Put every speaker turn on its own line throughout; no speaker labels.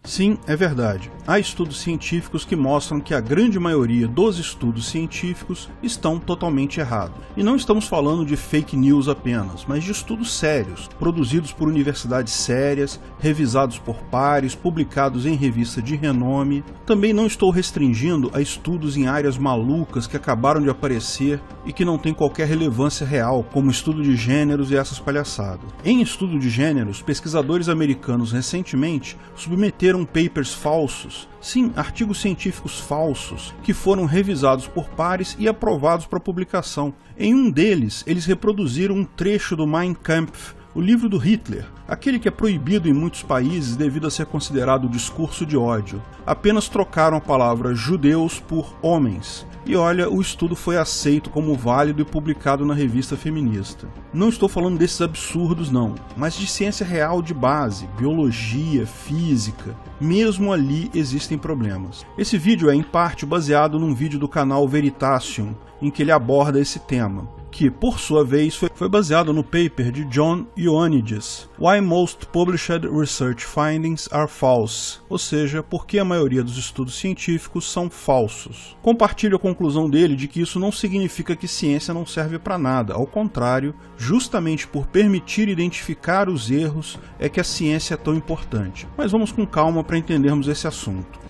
Sim, é verdade. Há estudos científicos que mostram que a grande maioria dos estudos científicos estão totalmente errados. E não estamos falando de fake news apenas, mas de estudos sérios, produzidos por universidades sérias, revisados por pares, publicados em revista de renome. Também não estou restringindo a estudos em áreas malucas que acabaram de aparecer e que não têm qualquer relevância real, como estudo de gêneros e essas palhaçadas. Em estudo de gêneros, pesquisadores americanos recentemente submeteram papers falsos, sim, artigos científicos falsos, que foram revisados por pares e aprovados para publicação. Em um deles, eles reproduziram um trecho do Mein Kampf, o livro do Hitler, aquele que é proibido em muitos países devido a ser considerado discurso de ódio. Apenas trocaram a palavra judeus por homens. E olha, o estudo foi aceito como válido e publicado na revista feminista. Não estou falando desses absurdos não, mas de ciência real de base, biologia, física. Mesmo ali existem problemas. Esse vídeo é em parte baseado num vídeo do canal Veritasium, em que ele aborda esse tema, que, por sua vez, foi baseado no paper de John Ioannidis, Why Most Published Research Findings Are False, ou seja, por que a maioria dos estudos científicos são falsos. Compartilho a conclusão dele de que isso não significa que ciência não serve para nada, ao contrário, justamente por permitir identificar os erros é que a ciência é tão importante. Mas vamos com calma para entendermos esse assunto.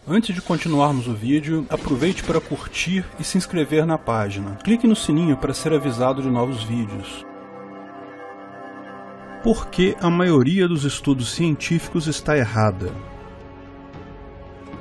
Antes de continuarmos o vídeo, aproveite para curtir e se inscrever na página. Clique no sininho para ser avisado de novos vídeos. Por que a maioria dos estudos científicos está errada?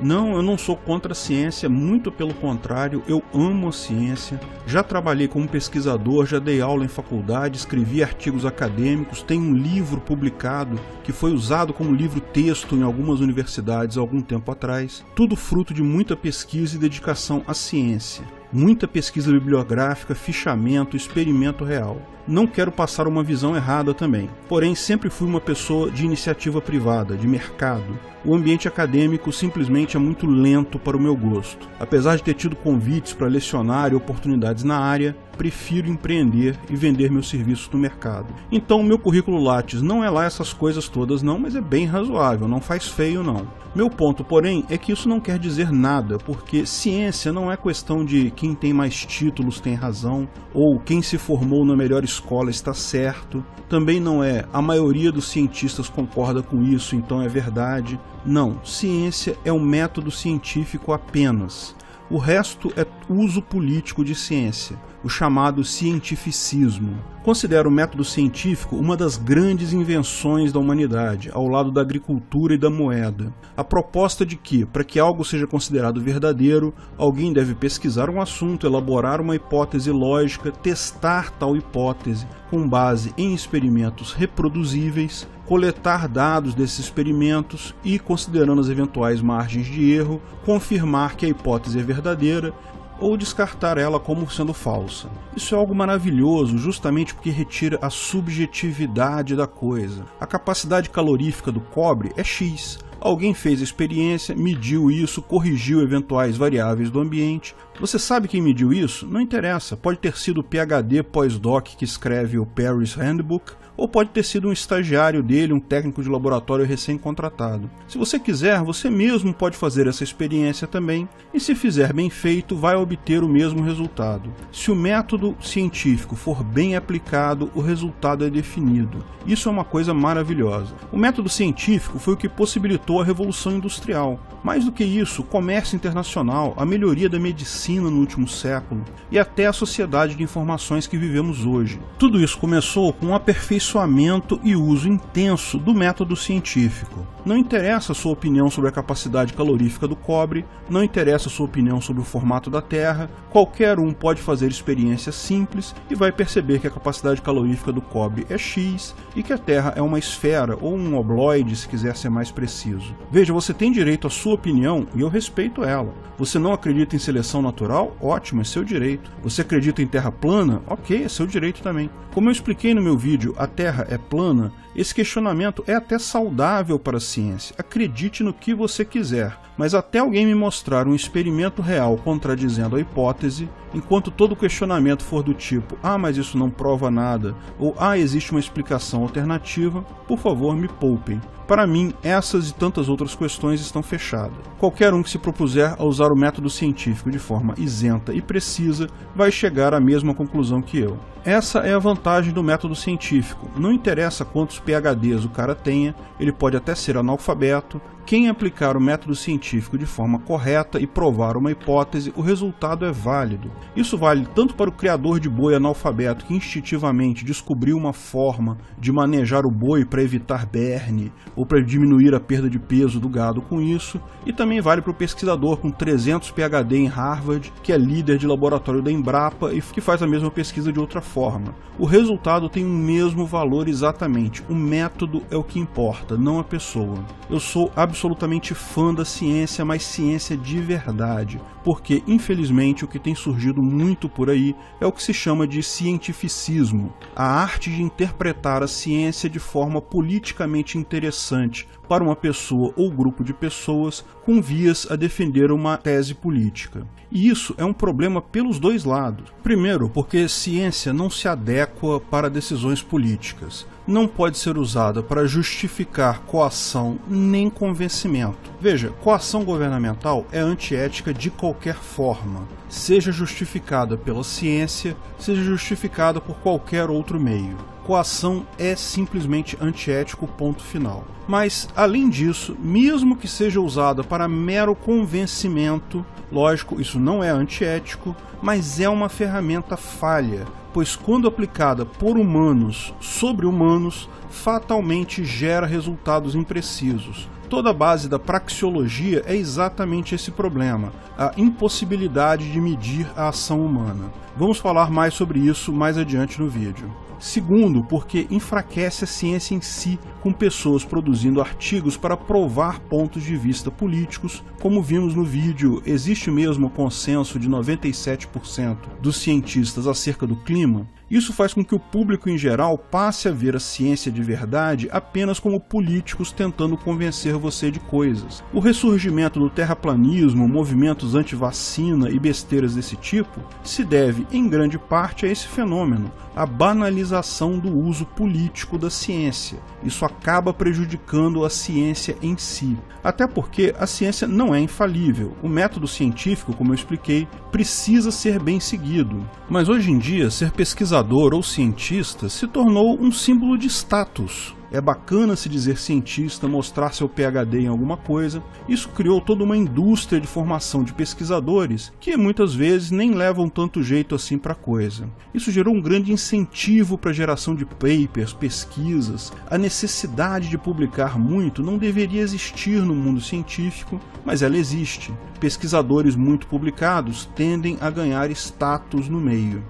Não, eu não sou contra a ciência, muito pelo contrário, eu amo a ciência. Já trabalhei como pesquisador, já dei aula em faculdade, escrevi artigos acadêmicos, tenho um livro publicado que foi usado como livro-texto em algumas universidades há algum tempo atrás. Tudo fruto de muita pesquisa e dedicação à ciência. Muita pesquisa bibliográfica, fichamento, experimento real. Não quero passar uma visão errada também. Porém, sempre fui uma pessoa de iniciativa privada, de mercado. O ambiente acadêmico simplesmente é muito lento para o meu gosto. Apesar de ter tido convites para lecionar e oportunidades na área, prefiro empreender e vender meus serviços no mercado. Então, meu currículo Lattes não é lá essas coisas todas não, mas é bem razoável, não faz feio não. Meu ponto, porém, é que isso não quer dizer nada, porque ciência não é questão de quem tem mais títulos tem razão, ou quem se formou na melhor escola está certo. Também não é a maioria dos cientistas concorda com isso, então é verdade. Não, ciência é um método científico apenas. O resto é uso político de ciência, o chamado cientificismo. Considero o método científico uma das grandes invenções da humanidade, ao lado da agricultura e da moeda. A proposta de que, para que algo seja considerado verdadeiro, alguém deve pesquisar um assunto, elaborar uma hipótese lógica, testar tal hipótese com base em experimentos reproduzíveis, coletar dados desses experimentos e, considerando as eventuais margens de erro, confirmar que a hipótese é verdadeira ou descartar ela como sendo falsa. Isso é algo maravilhoso, justamente porque retira a subjetividade da coisa. A capacidade calorífica do cobre é X. Alguém fez a experiência, mediu isso, corrigiu eventuais variáveis do ambiente. Você sabe quem mediu isso? Não interessa. Pode ter sido o PhD pós-doc que escreve o Paris Handbook, ou pode ter sido um estagiário dele, um técnico de laboratório recém-contratado. Se você quiser, você mesmo pode fazer essa experiência também, e se fizer bem feito, vai obter o mesmo resultado. Se o método científico for bem aplicado, o resultado é definido. Isso é uma coisa maravilhosa. O método científico foi o que possibilitou a Revolução Industrial. Mais do que isso, o comércio internacional, a melhoria da medicina no último século, e até a sociedade de informações que vivemos hoje. Tudo isso começou com um aperfeiçoamento e uso intenso do método científico. Não interessa a sua opinião sobre a capacidade calorífica do cobre, não interessa a sua opinião sobre o formato da Terra, qualquer um pode fazer experiências simples e vai perceber que a capacidade calorífica do cobre é X e que a Terra é uma esfera ou um obloide, se quiser ser mais preciso. Veja, você tem direito à sua opinião e eu respeito ela. Você não acredita em seleção natural? Ótimo, é seu direito. Você acredita em Terra plana? Ok, é seu direito também. Como eu expliquei no meu vídeo, a Terra é plana, Esse questionamento é até saudável para a ciência, acredite no que você quiser, mas até alguém me mostrar um experimento real contradizendo a hipótese, enquanto todo questionamento for do tipo mas isso não prova nada, ou existe uma explicação alternativa, por favor me poupem. Para mim, essas e tantas outras questões estão fechadas. Qualquer um que se propuser a usar o método científico de forma isenta e precisa vai chegar à mesma conclusão que eu. Essa é a vantagem do método científico. Não interessa quantos PhDs o cara tenha, ele pode até ser analfabeto. Quem aplicar o método científico de forma correta e provar uma hipótese, o resultado é válido. Isso vale tanto para o criador de boi analfabeto que instintivamente descobriu uma forma de manejar o boi para evitar berne ou para diminuir a perda de peso do gado com isso, e também vale para o pesquisador com 300 PhD em Harvard, que é líder de laboratório da Embrapa e que faz a mesma pesquisa de outra forma. O resultado tem o mesmo valor exatamente. O método é o que importa, não a pessoa. Eu sou absolutamente fã da ciência, mas ciência de verdade, porque infelizmente o que tem surgido muito por aí é o que se chama de cientificismo, a arte de interpretar a ciência de forma politicamente interessante para uma pessoa ou grupo de pessoas com vias a defender uma tese política. E isso é um problema pelos dois lados. Primeiro, porque ciência não se adequa para decisões políticas. Não pode ser usada para justificar coação nem convencimento. Veja, coação governamental é antiética de qualquer forma, seja justificada pela ciência, seja justificada por qualquer outro meio. Coação é simplesmente antiético, ponto final. Mas, além disso, mesmo que seja usada para mero convencimento, lógico, isso não é antiético, mas é uma ferramenta falha, pois quando aplicada por humanos sobre humanos, fatalmente gera resultados imprecisos. Toda a base da praxeologia é exatamente esse problema, a impossibilidade de medir a ação humana. Vamos falar mais sobre isso mais adiante no vídeo. Segundo, porque enfraquece a ciência em si, com pessoas produzindo artigos para provar pontos de vista políticos. Como vimos no vídeo, existe mesmo o consenso de 97% dos cientistas acerca do clima. Isso faz com que o público em geral passe a ver a ciência de verdade apenas como políticos tentando convencer você de coisas. O ressurgimento do terraplanismo, movimentos anti-vacina e besteiras desse tipo se deve, em grande parte, a esse fenômeno, a banalização do uso político da ciência. Isso acaba prejudicando a ciência em si. Até porque a ciência não é infalível. O método científico, como eu expliquei, precisa ser bem seguido. Mas hoje em dia, ser pesquisador ou cientista se tornou um símbolo de status. É bacana se dizer cientista, mostrar seu PhD em alguma coisa. Isso criou toda uma indústria de formação de pesquisadores que muitas vezes nem levam tanto jeito assim para a coisa. Isso gerou um grande incentivo para a geração de papers, pesquisas. A necessidade de publicar muito não deveria existir no mundo científico, mas ela existe. Pesquisadores muito publicados tendem a ganhar status no meio.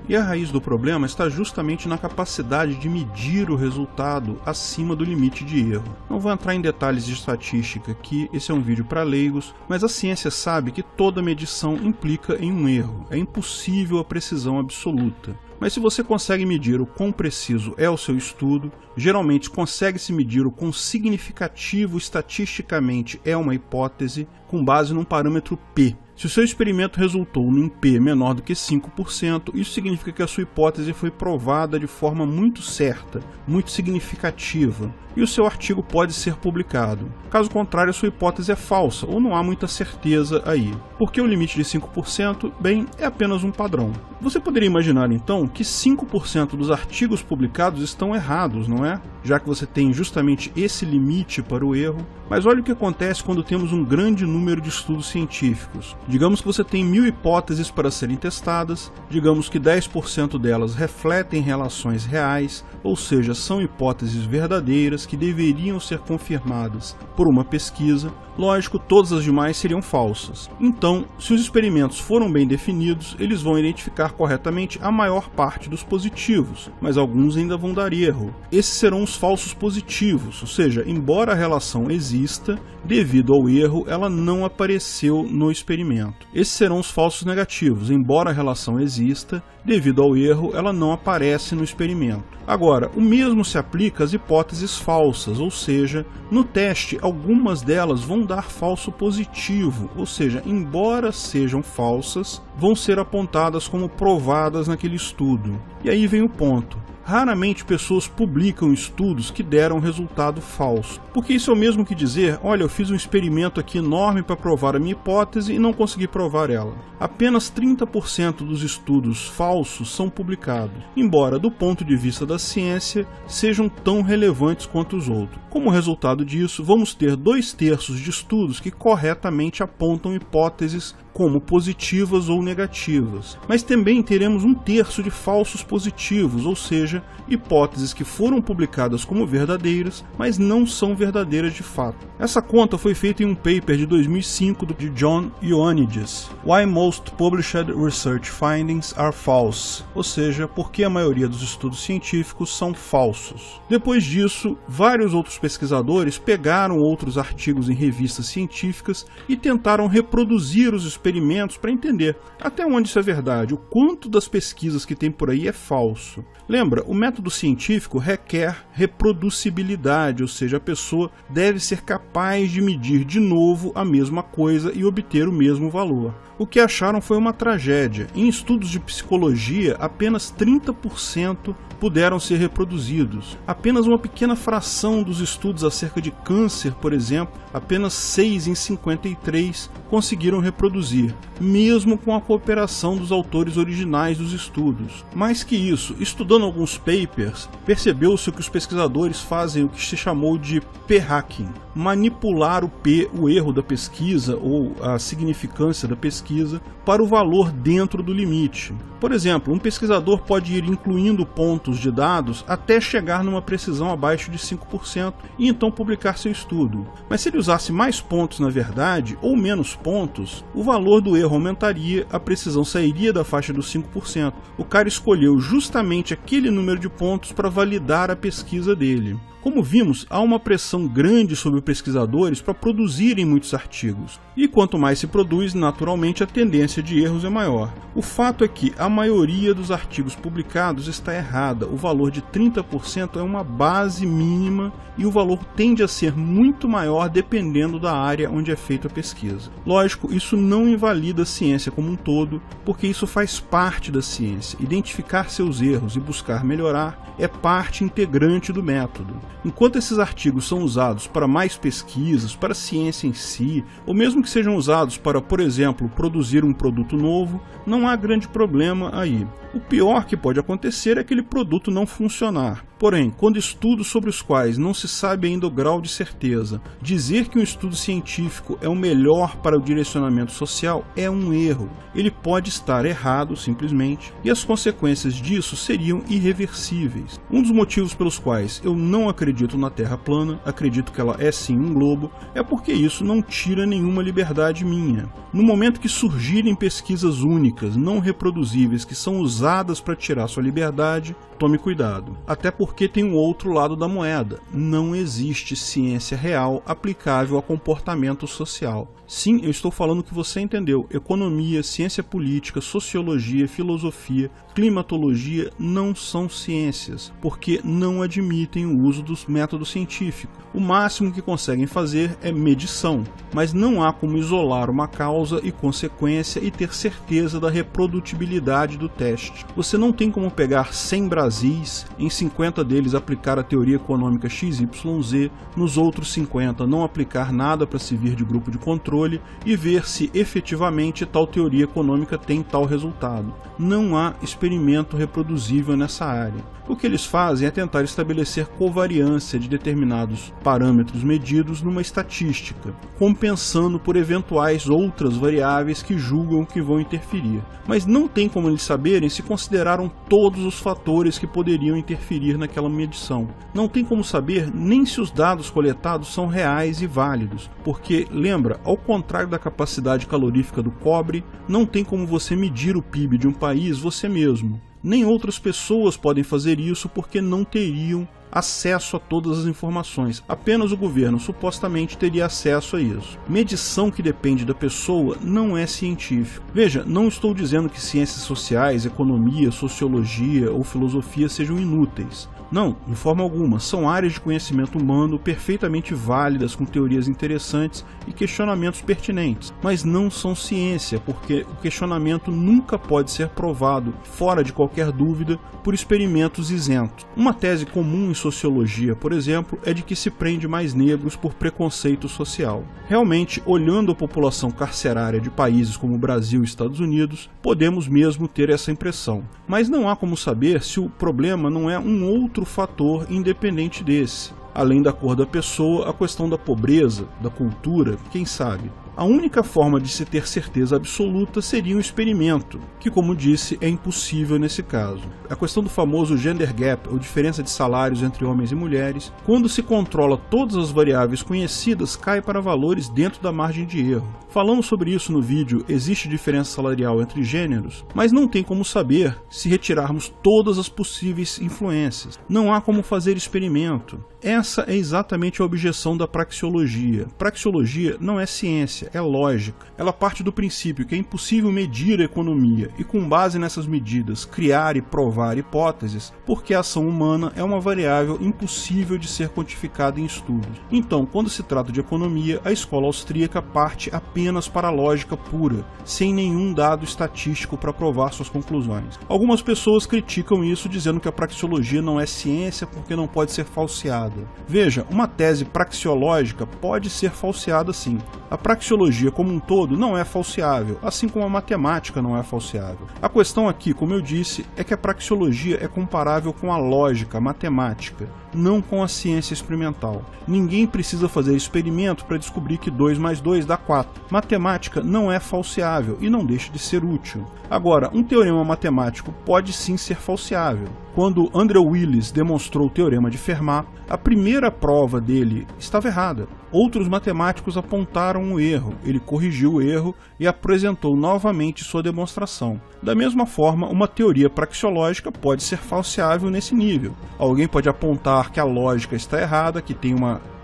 E a raiz do problema está justamente na capacidade de medir o resultado acima do limite de erro. Não vou entrar em detalhes de estatística aqui, esse é um vídeo para leigos, mas a ciência sabe que toda medição implica em um erro. É impossível a precisão absoluta. Mas se você consegue medir o quão preciso é o seu estudo, geralmente consegue-se medir o quão significativo estatisticamente é uma hipótese com base num parâmetro P. Se o seu experimento resultou num P menor do que 5%, isso significa que a sua hipótese foi provada de forma muito certa, muito significativa, e o seu artigo pode ser publicado. Caso contrário, a sua hipótese é falsa, ou não há muita certeza aí. Porque o limite de 5%, bem, é apenas um padrão. Você poderia imaginar, então, que 5% dos artigos publicados estão errados, não é? Já que você tem justamente esse limite para o erro. Mas olha o que acontece quando temos um grande número de estudos científicos. Digamos que você tem 1000 hipóteses para serem testadas, digamos que 10% delas refletem relações reais, ou seja, são hipóteses verdadeiras que deveriam ser confirmadas por uma pesquisa. Lógico, todas as demais seriam falsas. Então, se os experimentos foram bem definidos, eles vão identificar corretamente a maior parte dos positivos, mas alguns ainda vão dar erro. Esses serão os falsos positivos, ou seja, embora a relação exista, devido ao erro, ela não apareceu no experimento. experimento. Esses serão os falsos negativos, embora a relação exista, devido ao erro, ela não aparece no experimento. Agora, o mesmo se aplica às hipóteses falsas, ou seja, no teste algumas delas vão dar falso positivo, ou seja, embora sejam falsas, vão ser apontadas como provadas naquele estudo. E aí vem o ponto. Raramente pessoas publicam estudos que deram resultado falso, porque isso é o mesmo que dizer, olha, eu fiz um experimento aqui enorme para provar a minha hipótese e não consegui provar ela. Apenas 30% dos estudos falsos são publicados, embora do ponto de vista da ciência sejam tão relevantes quanto os outros. Como resultado disso, vamos ter 2/3 de estudos que corretamente apontam hipóteses como positivas ou negativas, mas também teremos 1/3 de falsos positivos, ou seja, hipóteses que foram publicadas como verdadeiras, mas não são verdadeiras de fato. Essa conta foi feita em um paper de 2005 de John Ioannidis, Why Most Published Research Findings Are False, ou seja, por que a maioria dos estudos científicos são falsos. Depois disso, vários outros pesquisadores pegaram outros artigos em revistas científicas e tentaram reproduzir os experimentos para entender até onde isso é verdade, o quanto das pesquisas que tem por aí é falso. Lembra, o método científico requer reproducibilidade, ou seja, a pessoa deve ser capaz de medir de novo a mesma coisa e obter o mesmo valor. O que acharam foi uma tragédia. Em estudos de psicologia, apenas 30% puderam ser reproduzidos. Apenas uma pequena fração dos estudos acerca de câncer, por exemplo, apenas 6 em 53 conseguiram reproduzir, mesmo com a cooperação dos autores originais dos estudos. Mais que isso, estudando alguns papers, percebeu-se que os pesquisadores fazem o que se chamou de p-hacking, manipular o erro da pesquisa ou a significância da pesquisa para o valor dentro do limite. Por exemplo, um pesquisador pode ir incluindo pontos de dados até chegar numa precisão abaixo de 5% e então publicar seu estudo. Mas se ele usasse mais pontos na verdade ou menos pontos, o valor do erro aumentaria, a precisão sairia da faixa dos 5%. O cara escolheu justamente aquele número de pontos para validar a pesquisa dele. Como vimos, há uma pressão grande sobre pesquisadores para produzirem muitos artigos, e quanto mais se produz, naturalmente a tendência de erros é maior. O fato é que a maioria dos artigos publicados está errada, o valor de 30% é uma base mínima e o valor tende a ser muito maior dependendo da área onde é feita a pesquisa. Lógico, isso não invalida a ciência como um todo, porque isso faz parte da ciência. Identificar seus erros e buscar melhorar é parte integrante do método. Enquanto esses artigos são usados para mais pesquisas, para a ciência em si, ou mesmo que sejam usados para, por exemplo, produzir um produto novo, não há grande problema aí. O pior que pode acontecer é aquele produto não funcionar. Porém, quando estudos sobre os quais não se sabe ainda o grau de certeza, dizer que um estudo científico é o melhor para o direcionamento social é um erro. Ele pode estar errado, simplesmente, e as consequências disso seriam irreversíveis. Um dos motivos pelos quais eu não acredito na Terra plana, acredito que ela é sim um globo, é porque isso não tira nenhuma liberdade minha. No momento que surgirem pesquisas únicas, não reproduzíveis, que são usadas para tirar sua liberdade, tome cuidado. Até porque tem um outro lado da moeda. Não existe ciência real aplicável a comportamento social. Sim, eu estou falando que você entendeu. Economia, ciência política, sociologia, filosofia, climatologia não são ciências, porque não admitem o uso dos métodos científicos. O máximo que conseguem fazer é medição, mas não há como isolar uma causa e consequência e ter certeza da reprodutibilidade do teste. Você não tem como pegar 100 Brasis, em 50 deles aplicar a teoria econômica XYZ, nos outros 50 não aplicar nada para servir de grupo de controle e ver se efetivamente tal teoria econômica tem tal resultado. Não há experimento reproduzível nessa área. O que eles fazem é tentar estabelecer covariância de determinados parâmetros medidos numa estatística, compensando por eventuais outras variáveis que julgam que vão interferir. Mas não tem como eles saberem se consideraram todos os fatores que poderiam interferir naquela medição. Não tem como saber nem se os dados coletados são reais e válidos, porque, lembra, ao contrário da capacidade calorífica do cobre, não tem como você medir o PIB de um país você mesmo. Nem outras pessoas podem fazer isso porque não teriam acesso a todas as informações. Apenas o governo supostamente teria acesso a isso. Medição que depende da pessoa não é científico. Veja, não estou dizendo que ciências sociais, economia, sociologia ou filosofia sejam inúteis. Não, de forma alguma, são áreas de conhecimento humano perfeitamente válidas, com teorias interessantes e questionamentos pertinentes, mas não são ciência, porque o questionamento nunca pode ser provado, fora de qualquer dúvida, por experimentos isentos. Uma tese comum em sociologia, por exemplo, é de que se prende mais negros por preconceito social. Realmente, olhando a população carcerária de países como o Brasil e Estados Unidos, podemos mesmo ter essa impressão. Mas não há como saber se o problema não é um outro fator independente desse. Além da cor da pessoa, a questão da pobreza, da cultura, quem sabe? A única forma de se ter certeza absoluta seria um experimento, que, como disse, é impossível nesse caso. A questão do famoso gender gap, ou diferença de salários entre homens e mulheres, quando se controla todas as variáveis conhecidas, cai para valores dentro da margem de erro. Falamos sobre isso no vídeo Existe diferença salarial entre gêneros, mas não tem como saber se retirarmos todas as possíveis influências. Não há como fazer experimento. Essa é exatamente a objeção da praxeologia. Praxeologia não é ciência, é lógica. Ela parte do princípio que é impossível medir a economia e, com base nessas medidas, criar e provar hipóteses, porque a ação humana é uma variável impossível de ser quantificada em estudos. Então, quando se trata de economia, a escola austríaca parte apenas para a lógica pura, sem nenhum dado estatístico para provar suas conclusões. Algumas pessoas criticam isso, dizendo que a praxeologia não é ciência porque não pode ser falseada. Veja, uma tese praxeológica pode ser falseada sim. A praxeologia como um todo não é falseável, assim como a matemática não é falseável. A questão aqui, como eu disse, é que a praxeologia é comparável com a lógica, a matemática, não com a ciência experimental. Ninguém precisa fazer experimento para descobrir que 2 mais 2 dá 4. Matemática não é falseável e não deixa de ser útil. Agora, um teorema matemático pode sim ser falseável. Quando Andrew Wiles demonstrou o teorema de Fermat, a primeira prova dele estava errada. Outros matemáticos apontaram o erro, ele corrigiu o erro e apresentou novamente sua demonstração. Da mesma forma, uma teoria praxeológica pode ser falseável nesse nível. Alguém pode apontar que a lógica está errada, que tem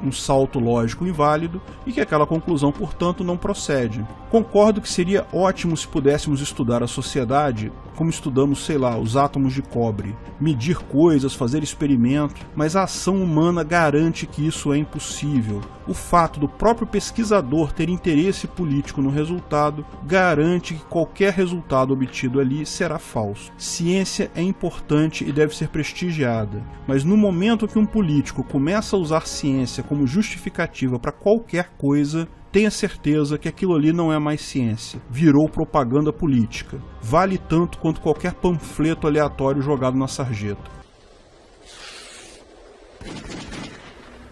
um salto lógico inválido e que aquela conclusão, portanto, não procede. Concordo que seria ótimo se pudéssemos estudar a sociedade como estudamos, sei lá, os átomos de cobre, medir coisas, fazer experimentos, mas a ação humana garante que isso é impossível. O fato do próprio pesquisador ter interesse político no resultado garante que qualquer resultado obtido ali será falso. Ciência é importante e deve ser prestigiada, mas no momento que um político começa a usar ciência como justificativa para qualquer coisa, tenha certeza que aquilo ali não é mais ciência, virou propaganda política. Vale tanto quanto qualquer panfleto aleatório jogado na sarjeta.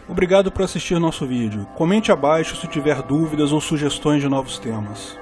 Obrigado por assistir nosso vídeo. Comente abaixo se tiver dúvidas ou sugestões de novos temas.